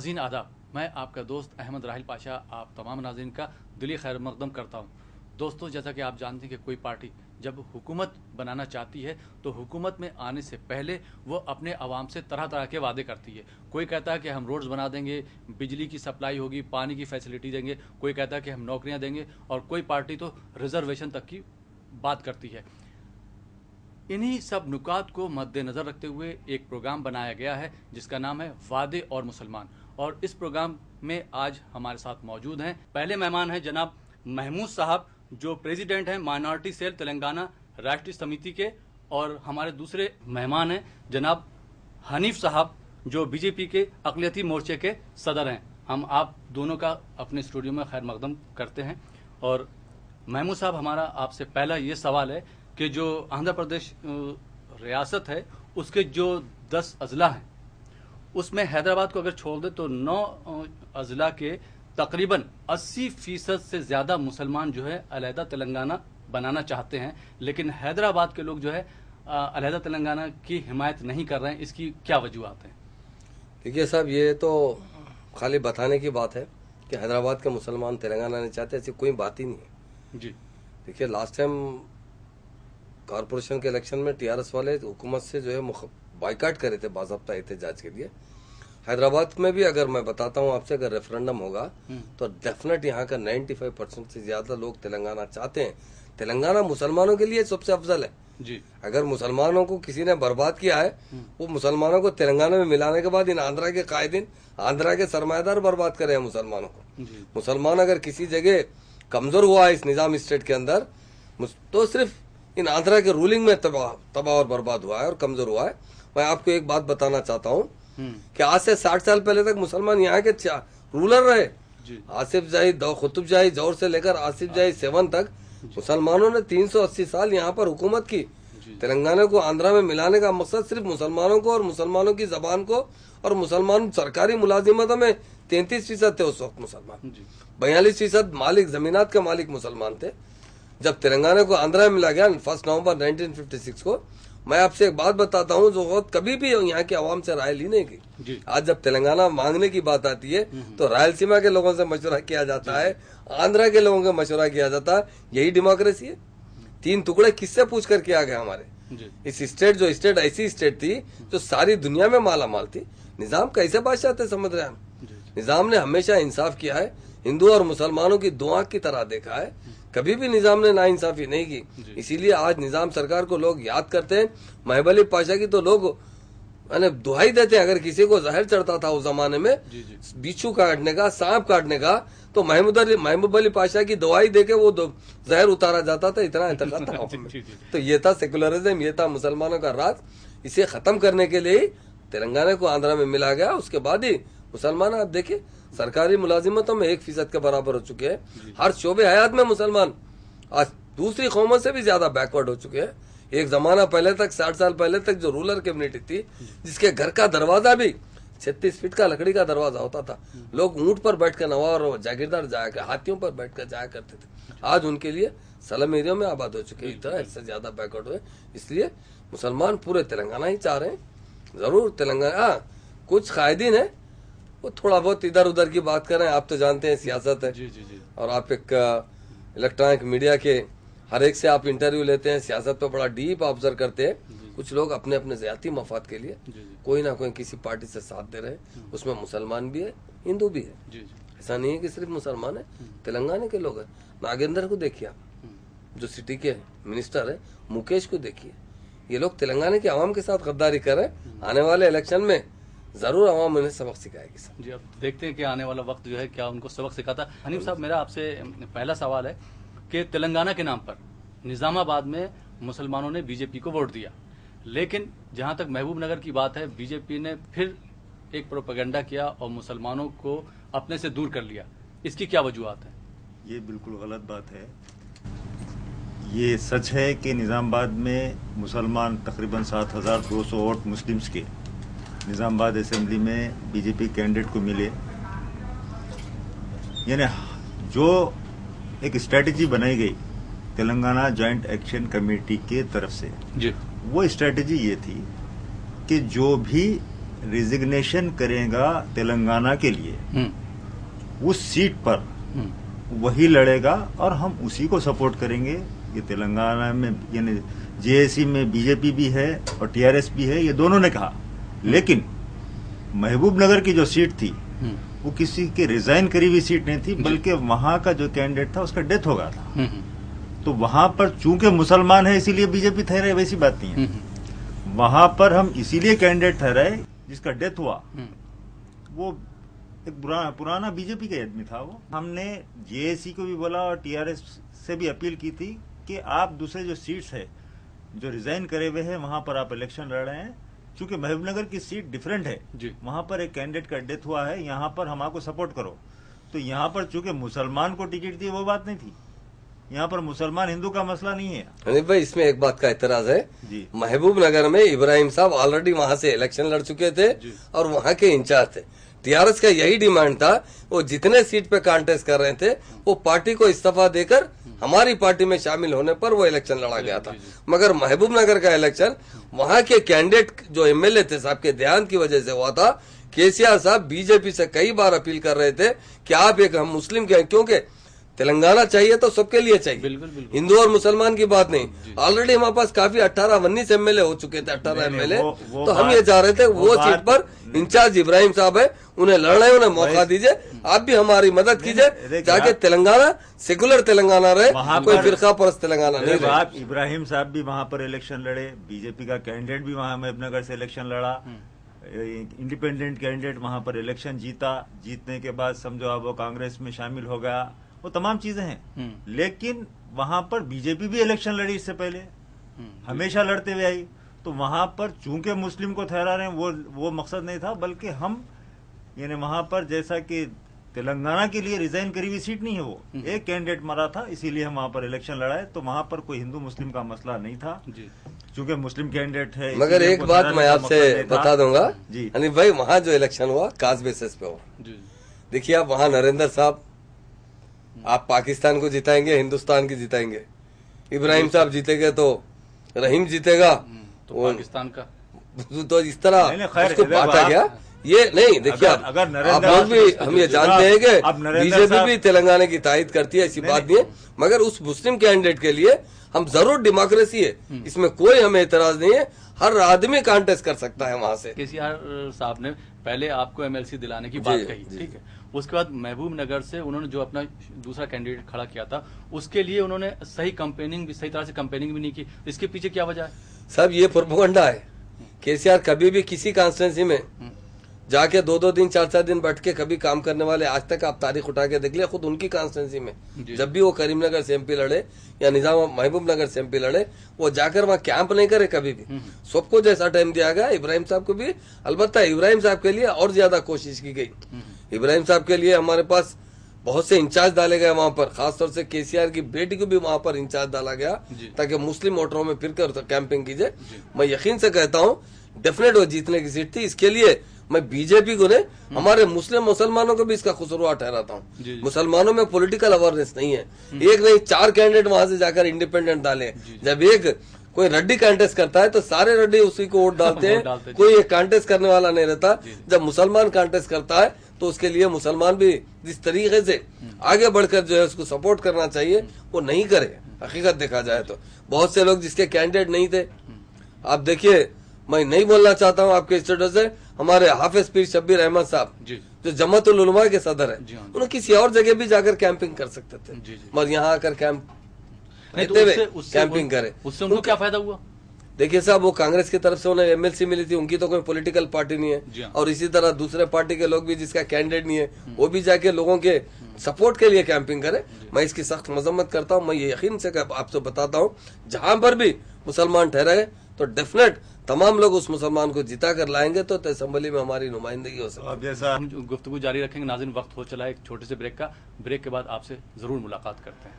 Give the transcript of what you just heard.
नाज़रीन आदाब, मैं आपका दोस्त अहमद राहिल पाशा आप तमाम नाज़रीन का दिली खैर मकदम करता हूँ। दोस्तों, जैसा कि आप जानते हैं कि कोई पार्टी जब हुकूमत बनाना चाहती है तो हुकूमत में आने से पहले वो अपने आवाम से तरह तरह के वादे करती है। कोई कहता है कि हम रोड्स बना देंगे, बिजली की सप्लाई होगी, पानी की फैसिलिटी देंगे, कोई कहता है कि हम नौकरियां देंगे, और कोई पार्टी तो रिजर्वेशन तक की बात करती है। इन्हीं सब नुकात को मद्देनज़र रखते हुए एक प्रोग्राम बनाया गया है जिसका नाम है वादे और मुसलमान, और इस प्रोग्राम में आज हमारे साथ मौजूद हैं पहले मेहमान हैं जनाब महमूद साहब, जो प्रेसिडेंट हैं माइनॉरिटी सेल तेलंगाना राष्ट्रीय समिति के, और हमारे दूसरे मेहमान हैं जनाब हनीफ साहब, जो बीजेपी के अक़लियती मोर्चे के सदर हैं। हम आप दोनों का अपने स्टूडियो में खैर मकदम करते हैं। और महमूद साहब, हमारा आपसे पहला ये सवाल है कि जो आंध्र प्रदेश रियासत है उसके जो 10 अजला हैं उसमें हैदराबाद को अगर छोड़ दे तो 9 अजला के तकरीबन 80% से ज़्यादा मुसलमान जो है अलहदा तेलंगाना बनाना चाहते हैं, लेकिन हैदराबाद के लोग जो है अलहदा तेलंगाना की हिमायत नहीं कर रहे हैं। इसकी क्या वजूहत हैं? देखिए साहब, ये तो खाली बताने की बात है कि हैदराबाद के मुसलमान तेलंगाना नहीं चाहते, ऐसी कोई बात ही नहीं है जी। देखिए, लास्ट टाइम कॉरपोरेशन के इलेक्शन में टीआरएस वाले हुकूमत से जो है बाइकाट करे थे बाज़ाब्ता एहतजाज के लिए। हैदराबाद में भी अगर मैं बताता हूँ आपसे, अगर रेफरेंडम होगा तो डेफिनेट यहाँ का 95% से ज्यादा लोग तेलंगाना चाहते हैं। तेलंगाना मुसलमानों के लिए सबसे अफजल है जी। अगर मुसलमानों को किसी ने बर्बाद किया है, वो मुसलमानों को तेलंगाना में मिलाने के बाद इन आंध्रा के कायदीन, आंध्रा के सरमायादार बर्बाद करे हैं मुसलमानों को। मुसलमान अगर किसी जगह कमजोर हुआ है इस निजाम स्टेट के अंदर, तो सिर्फ इन आंध्रा के रूलिंग में तबाह और बर्बाद हुआ है और कमजोर हुआ है। मैं आपको एक बात बताना चाहता हूँ कि आज से 60 साल पहले तक मुसलमान यहाँ के रूलर रहे। आसिफ जाही, कुतुब जाही जौहर से लेकर आसिफ जाही 7 तक मुसलमानों ने 380 साल यहाँ पर हुकूमत की। तेलंगाना को आंध्रा में मिलाने का मकसद सिर्फ मुसलमानों को और मुसलमानों की जबान को, और मुसलमान सरकारी मुलाजिमतों में 33% थे उस वक्त मुसलमान, 42% मालिक, जमीनात के मालिक मुसलमान थे। जब तेलंगाना को आंध्रा में मिला गया 1 नवंबर 1956 को, मैं आपसे एक बात बताता हूँ, जो कभी भी यहाँ की आवाम से राय ली नहीं की। आज जब तेलंगाना मांगने की बात आती है तो रायलसीमा के लोगों से मशवरा किया जाता है, आंध्रा के लोगों का मशवरा किया जाता है। यही डेमोक्रेसी है। 3 टुकड़े किससे पूछ कर किया गया हमारे इस स्टेट, जो स्टेट ऐसी स्टेट थी जो सारी दुनिया में माला माल थी। निजाम कैसे बादशाह थे समझ रहे हैं हम। निजाम ने हमेशा इंसाफ किया है, हिंदू और मुसलमानों की दुआ की तरह देखा है, कभी भी निजाम ने नाइंसाफी नहीं की। इसीलिए आज निजाम सरकार को लोग याद करते हैं। महबूब अली पाशा की तो लोग दुहाई देते हैं। अगर किसी को जहर चढ़ता था उस जमाने में, बिच्छू काटने का, सांप काटने का, तो महबूब अली पाशा की दवाई देके वो जहर उतारा जाता था। इतना था। तो ये था सेकुलरिज्म, ये था मुसलमानों का राज। इसे खत्म करने के लिए तेलंगाना को आंध्रा में मिला गया। उसके बाद ही मुसलमान, आप देखिए, सरकारी मुलाजिमतों में 1% के बराबर हो चुके हैं। हर शोबे हयात में मुसलमान आज दूसरी कौमों से भी ज्यादा बैकवर्ड हो चुके हैं। एक जमाना पहले तक, 60 साल पहले तक, जो रूरल कम्युनिटी थी, जिसके घर का दरवाजा भी 36 फीट का लकड़ी का दरवाजा होता था, लोग ऊंट पर बैठ कर, नवाब और जागीरदार जाया कर, हाथियों पर बैठ कर जाया करते थे। आज उनके लिए सलम एरिया में आबाद हो चुके, इतना इससे ज्यादा बैकवर्ड हुए। इसलिए मुसलमान पूरे तेलंगाना ही चाह रहे हैं। जरूर तेलंगाना कुछ कायदीन है, वो थोड़ा बहुत इधर उधर की बात कर रहे हैं। आप तो जानते हैं सियासत है। और आप एक इलेक्ट्रॉनिक मीडिया के हर एक से आप इंटरव्यू लेते हैं, सियासत पे बड़ा डीप ऑब्जर्व करते हैं। कुछ लोग अपने अपने ज़ाती मफाद के लिए कोई ना कोई किसी पार्टी से साथ दे रहे हैं। उसमें मुसलमान भी है, हिंदू भी है। ऐसा नहीं है कि सिर्फ मुसलमान है। तेलंगाना के लोग हैं। नागेंद्र को देखिए आप, जो सिटी के मिनिस्टर है, मुकेश को देखिए। ये लोग तेलंगाना की आवाम के साथ गद्दारी कर रहे हैं। आने वाले इलेक्शन में जरूर आवाम उन्हें सबक सिखाएगी सर। जी, अब देखते हैं कि आने वाला वक्त जो है क्या उनको सबक सिखाता। हनीफ साहब, मेरा आपसे पहला सवाल है कि तेलंगाना के नाम पर निजामाबाद में मुसलमानों ने बीजेपी को वोट दिया, लेकिन जहां तक महबूब नगर की बात है, बीजेपी ने फिर एक प्रोपेगेंडा किया और मुसलमानों को अपने से दूर कर लिया। इसकी क्या वजूहत है? ये बिल्कुल गलत बात है। ये सच है कि निजामाबाद में मुसलमान तकरीबन 7200 वोट मुस्लिम्स के निजामाबाद असेंबली में बीजेपी कैंडिडेट को मिले। यानी जो एक स्ट्रेटजी बनाई गई तेलंगाना जॉइंट एक्शन कमेटी के तरफ से, वो स्ट्रेटजी ये थी कि जो भी रिजिग्नेशन करेगा तेलंगाना के लिए उस सीट पर वही लड़ेगा और हम उसी को सपोर्ट करेंगे। ये तेलंगाना में यानी जेएसी में बीजेपी भी है और टीआरएस भी है, ये दोनों ने कहा। लेकिन महबूब नगर की जो सीट थी वो किसी के रिजाइन करी हुई सीट नहीं थी, बल्कि वहां का जो कैंडिडेट था उसका डेथ हो गया था। तो वहां पर चूंकि मुसलमान है इसीलिए बीजेपी ठहराए, वैसी बात नहीं है। वहां पर हम इसीलिए कैंडिडेट ठहराए जिसका डेथ हुआ वो एक पुराना बीजेपी का आदमी था। वो हमने जेएसी को भी बोला और टीआरएस से भी अपील की थी कि आप दूसरे जो सीट्स है जो रिजाइन करे हुए हैं वहां पर आप इलेक्शन लड़ रहे हैं। चूंकि महबूबनगर की सीट डिफरेंट है, वहां पर एक कैंडिडेट का डेथ हुआ है, यहाँ पर हम आपको सपोर्ट करो। तो यहाँ पर चूंकि मुसलमान को टिकट दी वो बात नहीं थी, यहाँ पर मुसलमान हिंदू का मसला नहीं है। हनीफ भाई इसमें एक बात का एतराज है जी। महबूब नगर में इब्राहिम साहब ऑलरेडी वहां से इलेक्शन लड़ चुके थे और वहां के इंचार्ज थे। टीआरएस का यही डिमांड था, वो जितने सीट पे कॉन्टेस्ट कर रहे थे वो पार्टी को इस्तीफा देकर हमारी पार्टी में शामिल होने पर वो इलेक्शन लड़ा गया था। मगर महबूब नगर का इलेक्शन वहां के कैंडिडेट जो एमएलए थे साहब के ध्यान की वजह से हुआ था। केसीआर साहब बीजेपी से कई बार अपील कर रहे थे कि आप एक हम मुस्लिम के, क्योंकि तेलंगाना चाहिए तो सबके लिए चाहिए, बिल्कुल। हिंदू और मुसलमान की बात नहीं। ऑलरेडी हमारे पास काफी 18-19 एमएलए हो चुके थे, 18 एमएलए। तो हम ये चाह रहे थे वो सीट पर इंचार्ज इब्राहिम साहब है, उन्हें लड़ना है, उन्हें मौका दीजिए। आप भी हमारी मदद कीजिए ताकि तेलंगाना सेकुलर तेलंगाना रहे, कोई फिरका परस्त तेलंगाना नहीं रहे। इब्राहिम साहब भी वहां पर इलेक्शन लड़े, बीजेपी का कैंडिडेट भी वहां महबूबनगर से इलेक्शन लड़ा, इंडिपेंडेंट कैंडिडेट वहां पर इलेक्शन जीता। जीतने के बाद समझो अब वो कांग्रेस में शामिल हो गया, वो तमाम चीजें हैं। लेकिन वहां पर बीजेपी भी इलेक्शन लड़ी इससे पहले, हमेशा लड़ते हुए आई। तो वहां पर चूंकि मुस्लिम को ठहरा रहे हैं वो मकसद नहीं था, बल्कि हम यानी वहां पर जैसा कि तेलंगाना के लिए रिजाइन करी हुई सीट नहीं है, वो एक कैंडिडेट मरा था इसीलिए हम वहां पर इलेक्शन लड़ाए। तो वहां पर कोई हिंदू मुस्लिम का मसला नहीं था चूंकि मुस्लिम कैंडिडेट है। मगर एक बात मैं आपसे बता दूंगा जी हनीफ भाई, वहां जो इलेक्शन हुआ कास्ट बेसिस पे हुआ। देखिए आप वहां नरेंद्र साहब आप पाकिस्तान को जिताएंगे, हिंदुस्तान की जिताएंगे। इब्राहिम साहब जीतेंगे तो रहीम जीतेगा तो पाकिस्तान का। तो इस तरह उसको बांटा गया। ये नहीं देखिए अगर आप लोग भी हम ये जानते हैं कि बीजेपी भी तेलंगाना की तायद करती है, ऐसी बात नहीं है। मगर उस मुस्लिम कैंडिडेट के लिए हम जरूर डेमोक्रेसी है, इसमें कोई हमें एतराज नहीं है, हर आदमी कॉन्टेस्ट कर सकता है वहां से। केसीआर साहब ने पहले आपको एमएलसी दिलाने की बात कही, ठीक है। उसके बाद महबूब नगर से उन्होंने जो अपना दूसरा कैंडिडेट खड़ा किया था उसके लिए उन्होंने सही तरह से कंपेनिंग भी नहीं की। इसके पीछे क्या वजह है? सब ये प्रोपेगेंडा है। केसीआर कभी भी किसी कॉन्स्टिट्यूंसी में जाके 2-2 दिन 4-4 दिन बैठ के कभी काम करने वाले आज तक आप तारीख उठा के देख लिया, खुद उनकी कॉन्स्टिट्यूंसी में जब भी वो करीमनगर से एमपी लड़े या निजाम महबूब नगर से एमपी लड़े, वो जाकर वहाँ कैंप नहीं करे कभी भी। सबको जैसा टाइम दिया गया, इब्राहिम साहब को भी, अलबत्ता इब्राहिम साहब के लिए और ज्यादा कोशिश की गई। इब्राहिम साहब के लिए हमारे पास बहुत से इंचार्ज डाले गए वहां पर, खासतौर से केसीआर की बेटी को भी वहां पर इंचार्ज डाला गया ताकि मुस्लिम वोटरों में फिर कर कैंपिंग कीजिए। मैं यकीन से कहता हूँ डेफिनेट वो जीतने की सीट थी। इसके लिए मैं बीजेपी को ने हमारे मुस्लिम मुसलमानों को भी इसका कसूरवार ठहराता हूँ। मुसलमानों में पॉलिटिकल अवेयरनेस नहीं है, एक नहीं 4 कैंडिडेट वहां से जाकर इंडिपेंडेंट डाले। जब एक कोई रड्डी कॉन्टेस्ट करता है तो सारे रड्डी उसी को वोट डालते हैं, कोई एक कॉन्टेस्ट करने वाला नहीं रहता। जब मुसलमान कॉन्टेस्ट करता है तो उसके लिए मुसलमान भी जिस तरीके से आगे बढ़कर जो है उसको सपोर्ट करना चाहिए वो नहीं करे। हकीकत देखा जाए तो बहुत से लोग जिसके कैंडिडेट नहीं थे, आप देखिए, मैं नहीं बोलना चाहता हूँ आपके स्टेटस से, हमारे हाफिज पीर शब्बीर अहमद साहब जो जमातुल उलमा के सदर है, उन्होंने किसी और जगह भी जाकर कैंपिंग कर सकते थे, मगर यहाँ आकर कैंपिंग करे। उससे उनको क्या फायदा हुआ? देखिए साहब, वो कांग्रेस की तरफ से उन्हें एमएलसी मिली थी, उनकी तो कोई पॉलिटिकल पार्टी नहीं है। और इसी तरह दूसरे पार्टी के लोग भी जिसका कैंडिडेट नहीं है वो भी जाके लोगों के सपोर्ट के लिए कैंपिंग करे। मैं इसकी सख्त मजम्मत करता हूँ। मैं ये यकीन से आपसे बताता हूँ, जहां पर भी मुसलमान ठहरे तो डेफिनेट तमाम लोग उस मुसलमान को जिता कर लाएंगे तो असेंबली में हमारी नुमाइंदगी हो सकती है। अब जैसा हम गुफ्तगू जारी रखेंगे, नाज़रीन वक्त हो चला है एक छोटे से ब्रेक का। ब्रेक के बाद आपसे जरूर मुलाकात करते हैं।